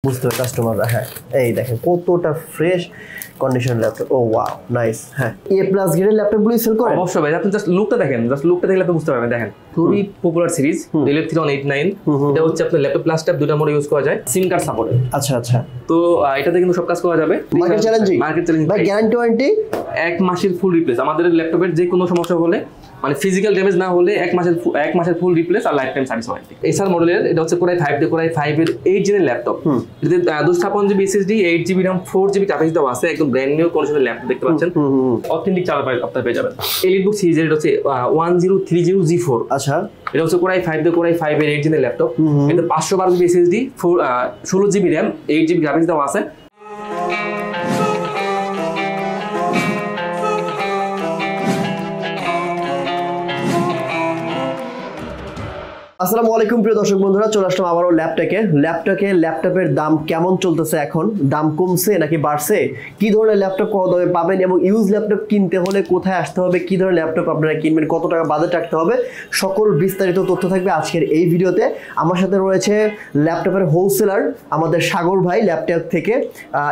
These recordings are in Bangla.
বুঝতে হবে কাস্টমাররা। হ্যাঁ, এই দেখেন কতটা ফ্রেশ কন্ডিশন ল্যাপটপ। ও ওয়াও, নাইস। হ্যাঁ, এ প্লাস গ্রেডের ল্যাপটপগুলো সেল করেন? অবশ্যই ভাই, আপনি জাস্ট লুকটা দেখেন, জাস্ট লুকটা দেখলে আপনি বুঝতে পারবেন। দেখেন, খুবই পপুলার সিরিজ Dell 3189। এটা হচ্ছে আপনার ল্যাপটপ প্লাস ট্যাব দুটো মোডে ইউজ করা যায়, সিম কার্ড সাপোর্টেড। আচ্ছা আচ্ছা। তো এটাতে কিন্তু সব কাজ করা যাবে। Market challenging. ভাই গ্যারান্টি ওয়ারেন্টি? 1 মাসের ফুল রিপ্লেস। আমাদের ল্যাপটপের যে কোনো সমস্যা হলে, মানে ফিজিক্যাল ড্যামেজ না হলে 1 মাসের ফুল রিপ্লেস আর life time service warranty. SR মডেলের এটা হচ্ছে কোরাই 5 দিয়ে কোরাই 5 এর 8 জেনের ল্যাপটপ। এতে 256GB SSD, 8GB RAM, 4GB graphics দেওয়া আছে। একদম ব্র্যান্ড নিউ কন্ডিশনের ল্যাপটপ দেখতে পাচ্ছেন। অথেন্টিক চার্জার আপনারা পেয়ে যাবেন। এলিটবুক সিরিজের এটা হচ্ছে 1030G4। আচ্ছা, এটা হচ্ছে কোরাই 5 দিয়ে কোরাই 5 এর 8 জেনের ল্যাপটপ। এটা 512GB SSD, 16GB RAM, 8GB graphics দেওয়া আছে। আসসালামু আলাইকুম প্রিয় দর্শক বন্ধুরা, চলে আসলাম আবারও ল্যাপটপের দাম কেমন চলতেছে এখন? দাম কমছে নাকি বাড়ছে? কি ধরনের ল্যাপটপ কত দামে পাবেন এবং ইউজ ল্যাপটপ কিনতে হলে কোথায় আসতে হবে, কি ধরনের ল্যাপটপ আপনারা কিনবেন, কত টাকা বাজেট রাখতে হবে, সকল বিস্তারিত তথ্য থাকবে আজকের এই ভিডিওতে। আমার সাথে রয়েছে ল্যাপটপের হোলসেলার আমাদের সাগর ভাই ল্যাপটপ থেকে।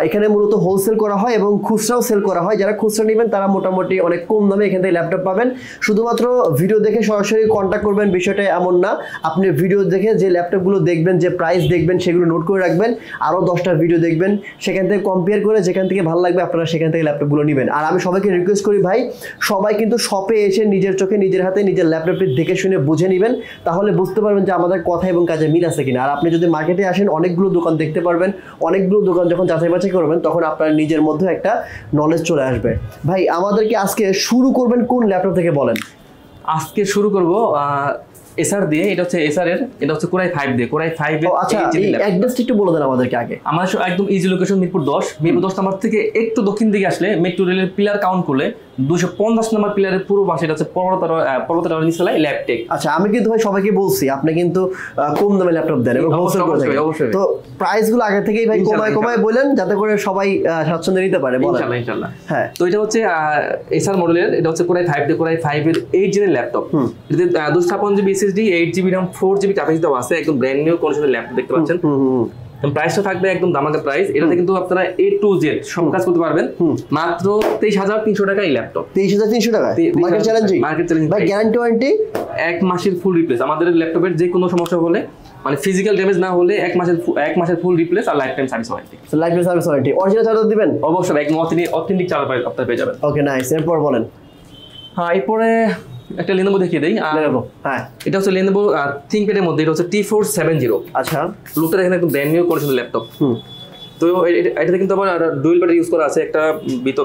এখানে মূলত হোলসেল করা হয় এবং খুচরাও সেল করা হয়। যারা খুচরা নেবেন তারা মোটামুটি অনেক কম দামে এখান থেকে ল্যাপটপ পাবেন। শুধুমাত্র ভিডিও দেখে সরাসরি কন্ট্যাক্ট করবেন বিষয়টা এমন না। আপনি ভিডিও দেখে যে ল্যাপটপগুলো দেখবেন, যে প্রাইস দেখবেন, সেগুলো নোট করে রাখবেন। আরও 10টা ভিডিও দেখবেন, সেখান থেকে কম্পেয়ার করে যেখান থেকে ভালো লাগবে আপনারা সেখান থেকে ল্যাপটপগুলো নেবেন। আর আমি সবাইকে রিকোয়েস্ট করি ভাই, সবাই কিন্তু শপে এসে নিজের চোখে নিজের হাতে নিজের ল্যাপটপটি দেখে শুনে বুঝে নেবেন, তাহলে বুঝতে পারবেন যে আমাদের কথা এবং কাজে মিল আছে কিনা। আর আপনি যদি মার্কেটে আসেন অনেকগুলো দোকান দেখতে পারবেন, অনেকগুলো দোকান যখন যাচাই বাছাই করবেন তখন আপনার নিজের মধ্যে একটা নলেজ চলে আসবে। ভাই আমাদেরকে আজকে শুরু করবেন কোন ল্যাপটপ থেকে বলেন? আজকে শুরু করব এসআর দিয়ে। এটা হচ্ছে এসআর এর, এটা হচ্ছে কোরাই 5 দিয়ে কোরাই 5 এর। আচ্ছা, এই অ্যাড্রেসটা একটু বলে দেন আমাদেরকে আগে। আমার একদম ইজি লোকেশন মিরপুর 10 নাম্বার থেকে একটু দক্ষিণ দিকে আসলে মেট্রো রেলের পিলার কাউন্ট করলে 250 নম্বর পিলারের পুরো পাশে এটা হচ্ছে পর্বতার নিচতলায় ল্যাপটেক। আচ্ছা, আমি কিন্তু ভাই সবাইকে বলছি আপনি কিন্তু কম দামে ল্যাপটপ দেন এবং হোলসেল করে দেন। তো প্রাইসগুলো আগে থেকেই ভাই কমায় বলেন যাতে করে সবাই স্বাচ্ছন্দ্যে নিতে পারে। বলেন। ইনশাআল্লাহ। হ্যাঁ, তো এটা হচ্ছে এসআর মডেলের, এটা হচ্ছে কোরাই 5 দিয়ে কোরাই 5 এর 8 জেনের ল্যাপটপ। এতে 256GB SSD, 8GB RAM, 4GB graphics দেওয়া আছে। একদম ব্র্যান্ড নিউ কন্ডিশনের ল্যাপটপ দেখতে পাচ্ছেন। প্রাইসটা থাকবে একদম দামাকা প্রাইস। এটাতে কিন্তু আপনারা A to Z সব কাজ করতে পারবেন মাত্র 23,300 টাকা। এই ল্যাপটপ 23,300 টাকা। Market challenging. ভাই গ্যারান্টি ওয়ারেন্টি? 1 মাসের ফুল রিপ্লেস। আমাদের ল্যাপটপের যে কোনো সমস্যা হলে, মানে ফিজিক্যাল ড্যামেজ না হলে 1 মাসের ফুল রিপ্লেস আর life time service warranty. Life time service warranty. Original charger দিবেন? অবশ্যই, একদম অথেন্টিক চার্জার আপনারা পেয়ে যাবেন। Okay, nice. এরপর বলেন। হ্যাঁ, এরপরে একটা লেনোভো দেখিয়ে দেই। হ্যাঁ, এটা হচ্ছে লেনোভো থিংকপ্যাডের মধ্যে, এটা হচ্ছে T470। আচ্ছা, লুকটা দেখেন একদম ব্র্যান্ড নিউ কন্ডিশনের ল্যাপটপ। তো এটাতে কিন্তু আবার ডুয়েল ব্যাটারি ইউজ করা আছে, একটা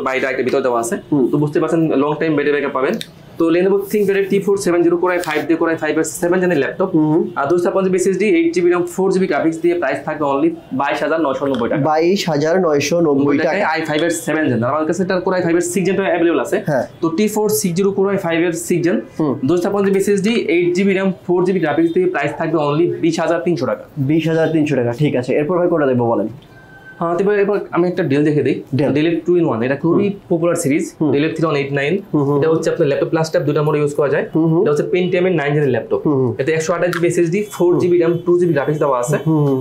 বাইরে একটা ভিতর দেওয়া আছে। তো বুঝতে পারছেন লং টাইম ব্যাটারি ব্যাকআপ পাবেন। তো লেনোভো থিংকপ্যাডের T470 কোরাই 5 দিয়ে কোরাই 5 এর 7 জেনের ল্যাপটপ। আর 256GB SSD, 8GB RAM, 4GB graphics দিয়ে প্রাইস থাকবে অনলি 22,990 টাকা। 22,990 টাকা। i5 এর 7 জেন। আমার কাছে এটা কোরাই 5 এর 6 জেনটা अवेलेबल আছে। তো T460 কোরাই 5 এর 6 gen, 256GB SSD, 8GB RAM, 4GB graphics দিয়ে প্রাইস থাকবে অনলি 20,300 টাকা। 20,300 টাকা, ঠিক আছে। এরপর ভাই কোনটা দেবো বলেন? হ্যাঁ, এবার আমি একটা ডেল দেখে দিই। ডেল 2-in-1, এটা খুবই পপুলার সিরিজ Dell 3189। এটা হচ্ছে আপনার ল্যাপটপ প্লাস ট্যাব দুটো মোডে ইউজ করা যায়। এটা হচ্ছে Pentium এর 9 জেনের ল্যাপটপ। এতে 128GB SSD, 4GB RAM, 2GB graphics দেওয়া আছে।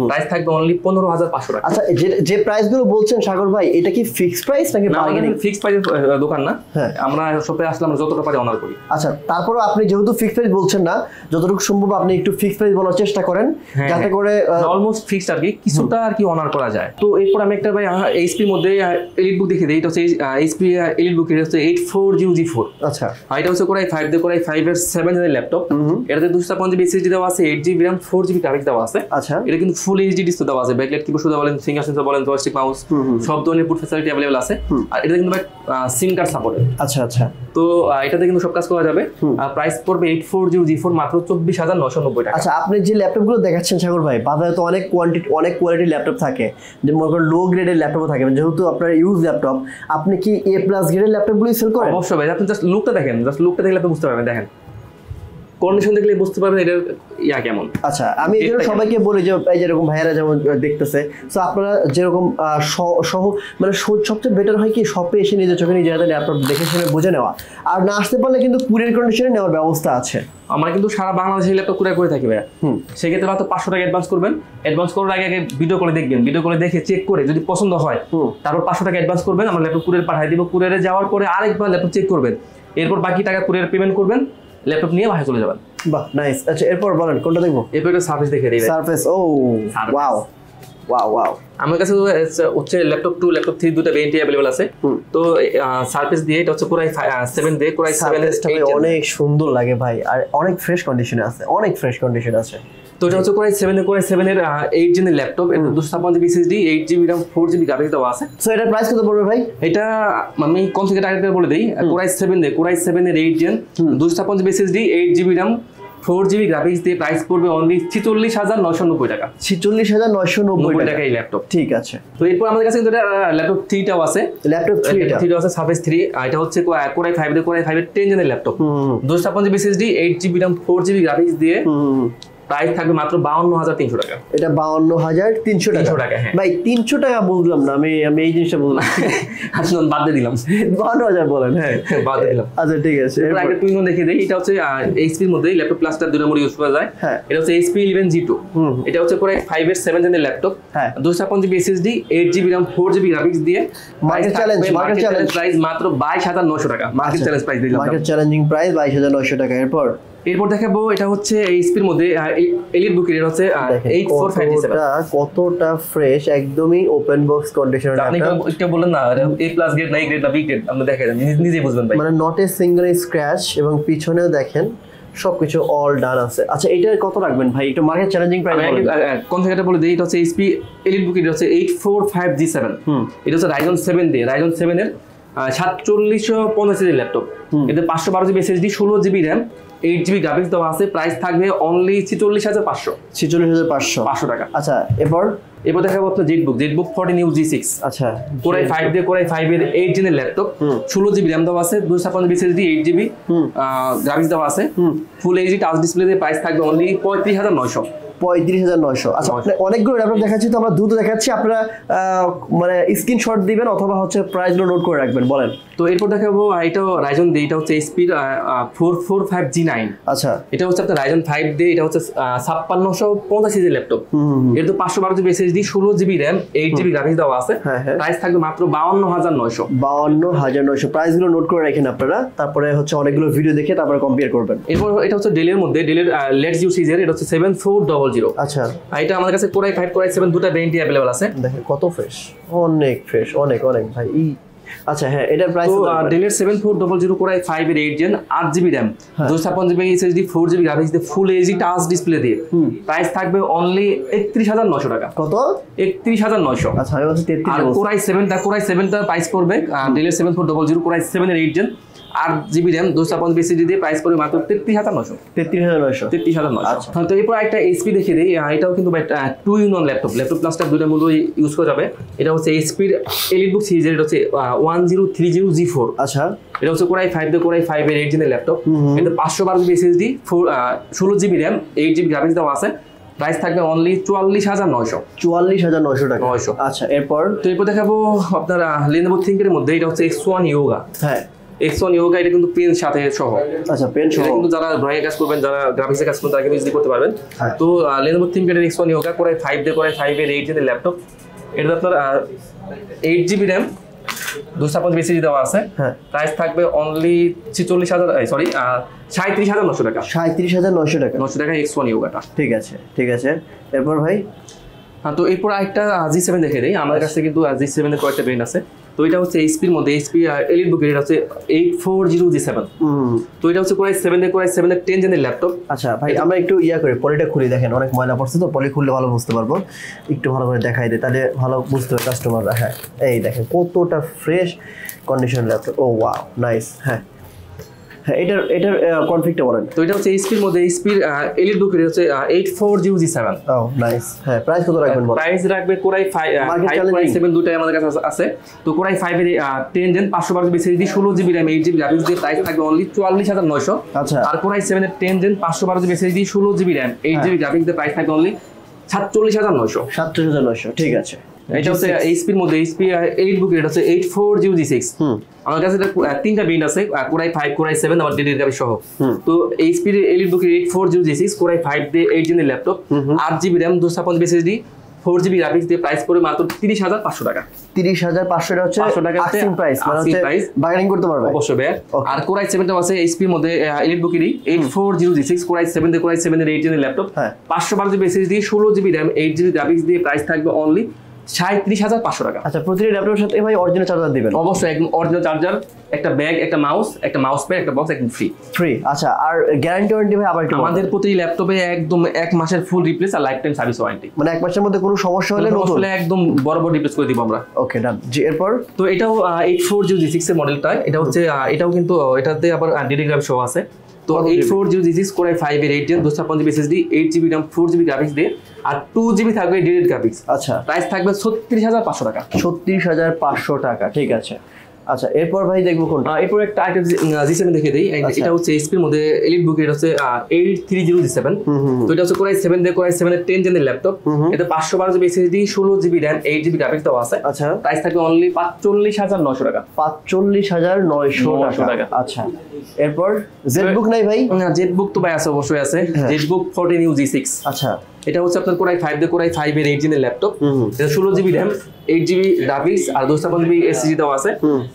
প্রাইস থাকবে অনলি 15,500 টাকা। আচ্ছা, যে প্রাইসগুলো বলছেন সাগর ভাই, এটা কি ফিক্সড প্রাইস নাকি বার্গেনিং? ফিক্সড প্রাইস দোকান না, আমরা শপে আসলে আমরা যতটা পারি অনার করি। আচ্ছা, তারপর আপনি যেহেতু ফিক্সড প্রাইস বলছেন না, যতটুকু সম্ভব আপনি একটু ফিক্সড প্রাইস বলার চেষ্টা করেন যাতে করে অলমোস্ট ফিক্সড আর কি কিছুটা আর কি অনার করা যায়। তো এরপর আমি একটা ভাই এইচপি মধ্যে এলিটবুক দেখিয়ে দিই। এটা হচ্ছে এইচপি এলিটবুক, এটা হচ্ছে 84G4। আচ্ছা, এটা হচ্ছে কোরাই 5 দিয়ে কোরাই 5 এর 7 জেনের ল্যাপটপ। এটাতে 256GB SSD দেওয়া আছে, 8GB RAM, 4GB গ্রাফিক্স দেওয়া আছে। আচ্ছা, এটা কিন্তু ফুল এইচডি ডিসপ্লে দেওয়া আছে। ব্যাকলাইট কিবোর্ড সুবিধা বলেন, ফিঙ্গার সেন্সর বলেন, জয়স্টিক মাউস সব ধরনের পুট ফ্যাসিলিটি अवेलेबल আছে। আর এটা কিন্তু সিম কার্ড সাপোর্টেড। আচ্ছা আচ্ছা। তো এটাতে কিন্তু সব কাজ করা যাবে। আর প্রাইস পড়বে 84G4 মাত্র 24,990 টাকা। আচ্ছা, আপনি যে ল্যাপটপগুলো দেখাচ্ছেন সাগর ভাই, বাজারে তো অনেক কোয়ালিটির ল্যাপটপ থাকে, যে মনে করেন লো গ্রেডের ল্যাপটপও থাকে। যেহেতু আপনার ইউজ ল্যাপটপ, আপনি কি A+ গ্রেডের ল্যাপটপগুলো সেল করেন? অবশ্যই ভাই, আপনি জাস্ট লুকটা দেখেন, জাস্ট লুকটা দেখলে আপনি বুঝতে পারবেন। দেখেন কন্ডিশন দেখলে বুঝতে পারবেন এটার কেমন। আচ্ছা আমি এই জন্য সবাইকে বলি যে এই যেরকম ভাইয়ারা যেমন দেখতেছে, তো আপনারা যেরকম সহ মানে সবচেয়ে বেটার হয় কি শপে এসে নিজের চোখে নিজের হাতে ল্যাপটপ দেখে শুনে বুঝে নেওয়া, আর না আসতে পারলে কিন্তু কুরিয়ার কন্ডিশনে নেওয়ার ব্যবস্থা আছে। আমরা কিন্তু সারা বাংলাদেশে ল্যাপটপ কুরিয়ার করে থাকি ভাইয়া। সেক্ষেত্রে মাত্র 500 টাকা অ্যাডভান্স করবেন। অ্যাডভান্স করার আগে ভিডিও কলে দেখবেন, ভিডিও কলে দেখে চেক করে যদি পছন্দ হয় তারপর 500 টাকা অ্যাডভান্স করবেন, আমরা ল্যাপটপ কুরিয়ার পাঠিয়ে দিব। কুরিয়ারে যাওয়ার পরে আরেকবার ল্যাপটপ চেক করবেন, এরপর বাকি টাকা কুরিয়ার পেমেন্ট করবেন, ল্যাপটপ নিয়ে বাসায় চলে যাবেন। বাহ নাইস। আচ্ছা এরপর বলেন কোনটা দেখবো? এরপর একটা সার্ভিস দেখে দিই। সারফেস, ও ওয়াও ওয়াও ওয়াও। আমার কাছে হচ্ছে ল্যাপটপ 2 ল্যাপটপ 3 দুটো ভেরিয়েন্ট अवेलेबल আছে। তো সারফেস দিয়ে এটা হচ্ছে কোরাই 7 দিয়ে কোরাই 7 অনেক সুন্দর লাগে ভাই, আর অনেক ফ্রেশ কন্ডিশনে আছে, অনেক ফ্রেশ কন্ডিশন আছে। তো এটা হচ্ছে কোরাই 7 এর 8 জেনের ল্যাপটপ, এর 256 SSD, 8GB RAM, 4GB graphics দেওয়া আছে। সো এটার প্রাইস কত পড়বে ভাই? এটা আমি কোন থেকে টার্গেট করে বলে দেই। কোরাই 7 এর 8 gen 256 SSD, 8GB RAM, 4GB graphics দিয়ে প্রাইস পড়বে অনলি 46,990 টাকা। 46,990 টাকা এই ল্যাপটপ। ঠিক আছে। তো এরপর আমাদের কাছে কিন্তু ল্যাপটপ 3টাও আছে। ল্যাপটপ 3 আছে সার্ফেস 3। এটা হচ্ছে কোরাই 5 দিয়ে কোরাই 5 এর 10 জেনের laptop, 256 SSD, 8GB RAM, 4GB graphics দিয়ে প্রাইস থাকবে মাত্র 52,300 টাকা। এটা 52,300 টাকা। হ্যাঁ ভাই 300 টাকা বুঝলাম না, আমি এই জিনিসটা বুঝলাম। আসলে বাদ দিয়ে দিলাম। 52,000 বলেন? হ্যাঁ বাদ দিয়ে দিলাম। আচ্ছা ঠিক আছে। এরপর একটা টুইন দেখে দেই। এটা হচ্ছে এইচপি এর মধ্যে ল্যাপটপ প্লাসটার দুটো মোড ইউজ করা যায়। এটা হচ্ছে HP 11 G2। এটা হচ্ছে কোরাই 5 এর 7 জেনের laptop, 256GB SSD, 8GB RAM, 4GB graphics দিয়ে মার্কেট চ্যালেঞ্জ প্রাইস মাত্র 22,900 টাকা। মার্কেট চ্যালেঞ্জ প্রাইস দিলাম, মার্কেট চ্যালেঞ্জিং প্রাইস 22,900 টাকা। এরপর দেখাবো এটা হচ্ছে এইচপির মধ্যে এলিট বুকের, এটা হচ্ছে 8457। কতটা ফ্রেশ, একদমই ওপেন বক্স কন্ডিশনার। আপনি একটু বলেন না A+ গ্রেড না A গ্রেড না B গ্রেড, আপনি দেখেন নিজেই বুঝবেন ভাই। মানে নট এ সিঙ্গেল স্ক্র্যাচ, এবং পিছনেও দেখেন সবকিছু অল ডান আছে। আচ্ছা এটার কত রাখবেন ভাই? একটু মার্কেট চ্যালেঞ্জিং প্রাইস কোন থেকে বলে দেই। এটা হচ্ছে এইচপি এলিট বুকের, এটা হচ্ছে 845G7। এটা হচ্ছে Ryzen 7 দিয়ে, Ryzen 7 এর 4750 ল্যাপটপ। এতে 512GB SSD, 16GB RAM, 8GB graphics দেওয়া আছে। প্রাইস থাকবে অনলি 46,500 টাকা। আচ্ছা এরপর দেখাবো আপনার জেটবুক 14 UG6। আচ্ছা কোরাই 5 দিয়ে কোরাই 5 এর 8 জেনের ল্যাপটপ, 16GB RAM দেওয়া আছে, 256GB SSD, 8GB গ্রাফিক্স দেওয়া আছে, ফুল এইচডি টাচ ডিসপ্লে দিয়ে প্রাইস থাকবে অনলি 35,900। 35,900। আচ্ছা অনেকগুলো ল্যাপটপ দেখাচ্ছি, তো আমরা দ্রুত দেখাচ্ছি, আপনারা মানে স্ক্রিনশট দিবেন অথবা হচ্ছে প্রাইসগুলো নোট করে রাখবেন। বলেন। তো এরপর দেখাবো এটা রাইজন দিয়ে, এটা হচ্ছে এইচপি 445G9। আচ্ছা এটা হচ্ছে আপনার রাইজন 5 দিয়ে, এটা হচ্ছে 5650 সিরিজের ল্যাপটপ। এর তো 512GB SSD, 16GB RAM, 8GB graphics দেওয়া আছে। প্রাইস থাকবে মাত্র 52,900। 52,900। প্রাইসগুলো নোট করে রাখেন আপনারা, তারপরে হচ্ছে অনেকগুলো ভিডিও দেখে তারপরে কম্পেয়ার করবেন। এরপর এটা হচ্ছে ডেলের মধ্যে, ডেলের লেটস ইউ সিরিজের, এটা হচ্ছে 7400। আচ্ছা এটা আমাদের কাছে কোরাই 5 কোরাই 7 দুটো ভেরিয়েন্ট अवेलेबल আছে। দেখেন কত ফ্রেশ, অনেক ফ্রেশ, অনেক ভাই। আচ্ছা হ্যাঁ এটার প্রাইস ডেলের 7400 কোরাই 5 এর 8 gen, 8GB RAM, 256GB SSD, 4GB graphics দিয়ে ফুল এইচডি টাচ ডিসপ্লে দিয়ে প্রাইস থাকবে অনলি 31,900 টাকা। কত? 31,900। আচ্ছা আমি বলছি 33। আর কোরাই 7টা প্রাইস পড়বে ডেলের 7400 কোরাই 7 এর 8 gen, 8GB RAM, 256GB SSD দিয়ে প্রাইস পড়বে মাত্র 33,900। 33,900। তো এরপর একটা এইচপি দেখিয়ে দিই। এটাও কিন্তু 2-in-1 ল্যাপটপ প্লাসটা দুটো মূল্য ইউজ করা যাবে। এটা হচ্ছে এইচপির এলিটবুক সিরিজের, এটা হচ্ছে 1030G4। আচ্ছা এটা হচ্ছে কোরাই 5 দিয়ে কোরাই 5 এর 8 জেনের ল্যাপটপ। এটা 512GB SSD, 16GB RAM, 8GB graphics দেওয়া আছে। প্রাইস থাকবে অনলি 44,900। 44,900 টাকা। আচ্ছা এরপর দেখাবো আপনার Lenovo ThinkPad এর মধ্যে, এটা হচ্ছে X1 Yoga। হ্যাঁ X1 Yoga, এটা কিন্তু পেন সাথে সহ। আচ্ছা পেন সহ, কিন্তু যারা ড্রয়িং এর কাজ করবেন, যারা গ্রাফিক্সের কাজ করবেন, তারা কিন্তু ইজিলি করতে পারবেন। তো Lenovo ThinkPad এর X1 Yoga কোরাই 5 দিয়ে কোরাই 5 এর 8 জেনের ল্যাপটপ। এটা আপনার 8GB RAM, 256GB SSD দেওয়া আছে। প্রাইস থাকবে অনলি 37,900 টাকা। 37,900 টাকা। 900 টাকা X1 Yogaটা। ঠিক আছে। এরপর ভাই তো এরপর একটা G7 দেখে দেই। আমার কাছে কিন্তু G7 এর কয়েকটা ব্র্যান্ড আছে। তো এটা হচ্ছে এইচপির মধ্যে, এইচপি এলিট বুকের, এটা হচ্ছে 840G7। তো এটা হচ্ছে কোরাই 7 এর 10 জেনের ল্যাপটপ। আচ্ছা ভাই আমরা একটু করে পলিটা খুলি, দেখেন অনেক ময়লা পড়ছে, তো পলি খুললে ভালো বুঝতে পারবো। একটু ভালো করে দেখাই দেয়, তাহলে ভালো বুঝতে পারবে কাস্টমাররা। হ্যাঁ এই দেখেন কতটা ফ্রেশ কন্ডিশন ল্যাপটপ। ও ওয়াও নাইস। হ্যাঁ হ্যাঁ এটার কনফিগটা বলেন। তো এটা হচ্ছে এইচপির মধ্যে এইচপির এলিট বুক এটা হচ্ছে 8400G7। ও নাইস। হ্যাঁ প্রাইস কত রাখবেন বলেন? প্রাইস রাখবে কোরাই 5 কোরাই 7 দুটাই আমাদের কাছে আছে। তো কোরাই 5 এর 10 gen 512 SSD 16GB RAM 8GB graphics দিয়ে প্রাইস থাকবে অনলি 44900। আচ্ছা। আর কোরাই 7 এর 10 gen 512 SSD 16GB RAM 8GB graphics দিয়ে প্রাইস থাকবে অনলি 47900। 47900 ঠিক আছে। এটা হচ্ছে এইচপির মধ্যে এইচপি এলিট বুক এটা হচ্ছে 8400G6। আমার কাছে এটা তিনটা ব্র্যান্ড আছে, কোরাই 5 কোরাই 7 আমার ডেডিকেটেড গ্রাফিক্স সহ। তো এইচপির এলিট বুক 8400G6 কোরাই 5 দিয়ে 8 জেনের laptop 8GB RAM 256 SSD 4GB graphics দিয়ে প্রাইস পড়ে মাত্র 30500 টাকা। 30500 এটা হচ্ছে 500 টাকা আস্কিং প্রাইস, মানে হচ্ছে বার্গেনিং করতে পারবে অবশ্যই ভাই। আর কোরাই 7 টা আছে এইচপির মধ্যে এলিট বুকেরই 8400G6 কোরাই 7 দিয়ে কোরাই 7 এর 8 জেনের laptop 512GB SSD 16GB RAM 8GB graphics দিয়ে প্রাইস থাকবে অনলি 37500 টাকা। আচ্ছা প্রতিটি ল্যাপটপের সাথে ভাই অরিজিনাল চার্জার দিবেন? অবশ্যই একদম অরিজিনাল চার্জার, একটা ব্যাগ, একটা মাউস প্যাড, একটা বক্স একদম ফ্রি। আচ্ছা আর গ্যারান্টি ওয়ারেন্টি ভাই আবার একটু আমাদের প্রতিটি ল্যাপটপে একদম 1 মাসের ফুল রিপ্লেস আর লাইফ টাইম সার্ভিস ওয়ারেন্টি, মানে 1 মাসের মধ্যে কোনো সমস্যা হলে নতুন একদম বরাবর রিপ্লেস করে দিব আমরা। ওকে ডান। জি এরপর তো এটাও 8400G6 এর মডেলটা, এটা হচ্ছে এটাও কিন্তু এটাতে আবার ডেডিকেটেড গ্রাফিক্স সহ আছে। তো 8400G6 কোরাই 5 এর 8 gen 256GB SSD 8GB RAM 4GB graphics দিয়ে আর 2GB থাকবে ডেডিকেটেড গ্রাফিক্স। আচ্ছা প্রাইস থাকবে 36500 টাকা। 36500 টাকা ঠিক আছে। আচ্ছা এরপর ভাই দেখবো কোনটা? এরপর একটা আইটেম G7 দেখে দেই। এটা হচ্ছে এইচপির মধ্যে এলিট বুক, এটা হচ্ছে 8300G7। তো এটা হচ্ছে কোরাই 7 দিয়ে কোরাই 7 এর 10 জেনের ল্যাপটপ, এটা 512GB SSD 16GB RAM 8GB graphics দেওয়া আছে। আচ্ছা প্রাইস থাকবে অনলি 45900 টাকা। 45900 টাকা। আচ্ছা এরপর জেটবুক নাই ভাই? জেটবুক তো ভাই আছে, অবশ্যই আছে। Jetbook 14U G6। আচ্ছা এটা হচ্ছে আপনার কোরাই 5 দিয়ে কোরাই 5 এর 8 জেনের ল্যাপটপ, এটা 16GB RAM 8GB গ্রাফিক্স আর 256GB SSD দেওয়া আছে।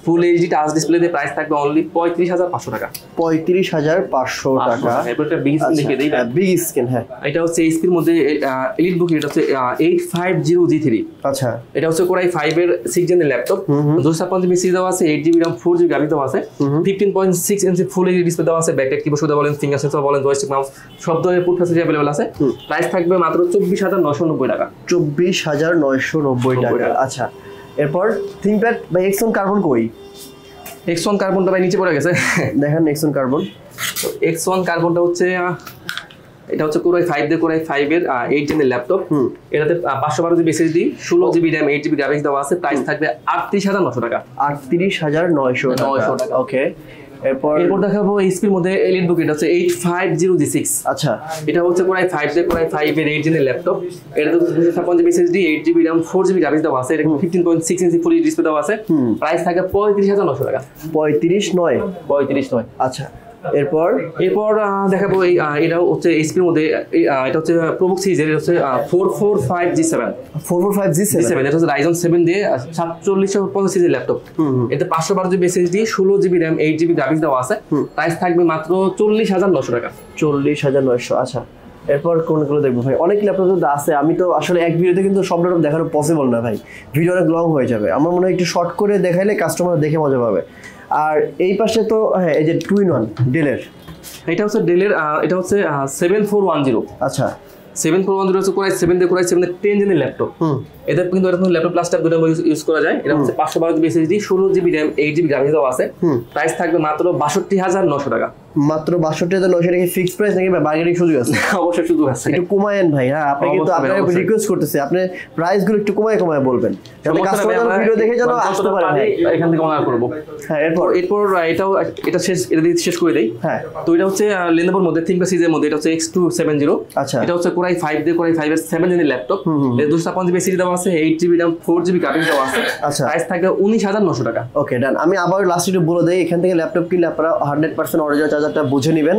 ফুল এইচডি টাচ ডিসপ্লে দিয়ে প্রাইস থাকবে অনলি 35500 টাকা। 35500 টাকা। এরপর একটা বিগ স্ক্রিন দেখে দেই। বিগ স্ক্রিন হ্যাঁ। এটা হচ্ছে এইচপির মধ্যে এলিট বুক, এটা হচ্ছে 850G3। আচ্ছা এটা হচ্ছে কোরাই 5 এর 6 জেনের ল্যাপটপ, 256GB SSD দেওয়া আছে, 8GB RAM 4GB গ্রাফিক্স দেওয়া আছে, 15.6 ইঞ্চি ফুল এইচডি ডিসপ্লে দেওয়া আছে, ব্যাকলাইট কিবোর্ড সুবিধা বলেন, ফিঙ্গার সেন্সর বলেন, জয়স্টিক মাউস সব ধরনের পুট ফ্যাসিলিটি अवेलेबल আছে। প্রাইস থাকবে মাত্র 24990 টাকা। 24990 টাকা। আচ্ছা এরপর থিংকপ্যাড বাই এক্সন কার্বন কই? এক্সন কার্বনটা ভাই নিচে পড়ে গেছে, দেখেন এক্সন কার্বন। এক্সন কার্বনটা হচ্ছে এটা হচ্ছে কোরাই 5 দিয়ে কোরাই 5 এর 8 জেনের ল্যাপটপ, এটাতে 512GB SSD 16GB RAM 8GB graphics দেওয়া আছে। প্রাইস থাকবে 38900 টাকা। 38900 টাকা। ওকে এরপর দেখাবো এইচপির মধ্যে এলিট বুক, এটা হচ্ছে 850G6। আচ্ছা এটা হচ্ছে কোরাই 5 দিয়ে কোরাই 5 এর 8 জেনের ল্যাপটপ, এটাতে 256GB SSD 8GB RAM 4GB graphics দেওয়া আছে, এটা 15.6 ইঞ্চি ফুল ডিসপ্লে দেওয়া আছে। প্রাইস থাকে 35900 টাকা। 35.9। আচ্ছা এরপর দেখাবো এটা হচ্ছে এইচপির মধ্যে এটা হচ্ছে প্রবুক সিরিজের, এটা হচ্ছে 445G7। 445G7 এটা হচ্ছে Ryzen 7 দিয়ে 4750 সিরিজের ল্যাপটপ, এতে 512GB SSD 16GB RAM 8GB graphics দেওয়া আছে। প্রাইস থাকবে মাত্র 40900 টাকা। 40900। আচ্ছা এরপর কোনগুলো দেখবো ভাই? অনেক ল্যাপটপ তো আছে, আমি তো আসলে এক ভিডিওতে কিন্তু সব ল্যাপটপ দেখানো পসিবল না ভাই, ভিডিও অনেক লং হয়ে যাবে। আমার মনে হয় একটু শর্ট করে দেখাইলে কাস্টমার দেখে মজা পাবে। আর এই পাশে তো হ্যাঁ এই যে 2-in-1 ডেলের, এটা হচ্ছে ডেলের, এটা হচ্ছে 7410। আচ্ছা 7410 হচ্ছে কোরাই 7 দিয়ে কোরাই 7 এর 10 জেনের ল্যাপটপ, এদের কিন্তু এরকম ল্যাপটপ প্লাস ট্যাব দুটো ইউজ করা যায়। এটা হচ্ছে 512GB SSD 16GB RAM 8GB graphics দেওয়া আছে। প্রাইস থাকবে মাত্র 62900 টাকা। মাত্র 62900 টাকা ফিক্স প্রাইস নাকি বার্গেনিং সুযোগ আছে? অবশ্যই সুযোগ আছে, একটু কমায়েন ভাই। হ্যাঁ আপনি কিন্তু আপনাকে রিকোয়েস্ট করতেছি, আপনি প্রাইস গুলো একটু কমায় বলবেন যাতে কাস্টমার ভিডিও দেখে যেন আসতে পারে ভাই, এখান থেকে অনার করব। হ্যাঁ এরপর এটা শেষ করে দেই। হ্যাঁ তো এটা হচ্ছে Lenovoর মধ্যে ThinkPad সিরিজের মধ্যে, এটা হচ্ছে X270। আচ্ছা এটা হচ্ছে কোরাই 5 দিয়ে কোরাই 5 এর 7 জেনের ল্যাপটপ, এর 256GB SSD দেওয়া আছে, 8GB RAM 4GB গ্রাফিক্স দেওয়া আছে। আচ্ছা প্রাইস থাকে 19900 টাকা। ওকে ডান। আমি আবার লাস্ট একটু বলে দেই, এখান থেকে ল্যাপটপ কিনলে আপনারা 100% অরিজিনাল চার্জারটা বুঝে নেবেন।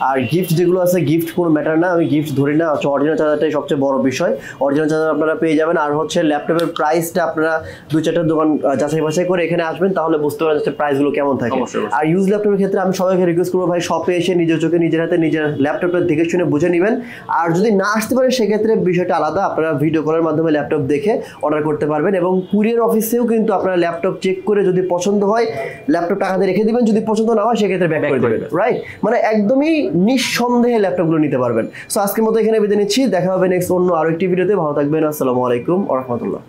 আর গিফট যেগুলো আছে, গিফট কোনো ম্যাটার না, আমি গিফট ধরি না, অরিজিনাল চার্জারটাই সবচেয়ে বড় বিষয়। অরিজিনাল চার্জার আপনারা পেয়ে যাবেন। আর হচ্ছে ল্যাপটপের প্রাইসটা আপনারা 2-4টা দোকান যাচাই বাছাই করে এখানে আসবেন, তাহলে বুঝতে পারবেন যে প্রাইসগুলো কেমন থাকে। আর ইউজ ল্যাপটপের ক্ষেত্রে আমি সবাইকে রিকোয়েস্ট করবো ভাই শপে এসে নিজের চোখে নিজের হাতে নিজের ল্যাপটপটা দেখে শুনে বুঝে নেবেন। আর যদি না আসতে পারে সেক্ষেত্রে বিষয়টা আলাদা, আপনারা ভিডিও কলের মাধ্যমে ল্যাপটপ দেখে অর্ডার করতে পারবেন। এবং কুরিয়ার অফিসেও কিন্তু আপনারা ল্যাপটপ চেক করে যদি পছন্দ হয় ল্যাপটপ টাকাতে রেখে দিবেন, যদি পছন্দ না হয় সেক্ষেত্রে ব্যাক করে দেবেন। রাইট, মানে একদমই নিঃসন্দেহে ল্যাপটপগুলো নিতে পারবেন। সো আজকের মতো এখানে বিদায় নিচ্ছি, দেখা হবে নেক্সট অন্য আরো একটি ভিডিওতে। ভালো থাকবেন, আসসালামু আলাইকুম ওয়া রাহমাতুল্লাহ।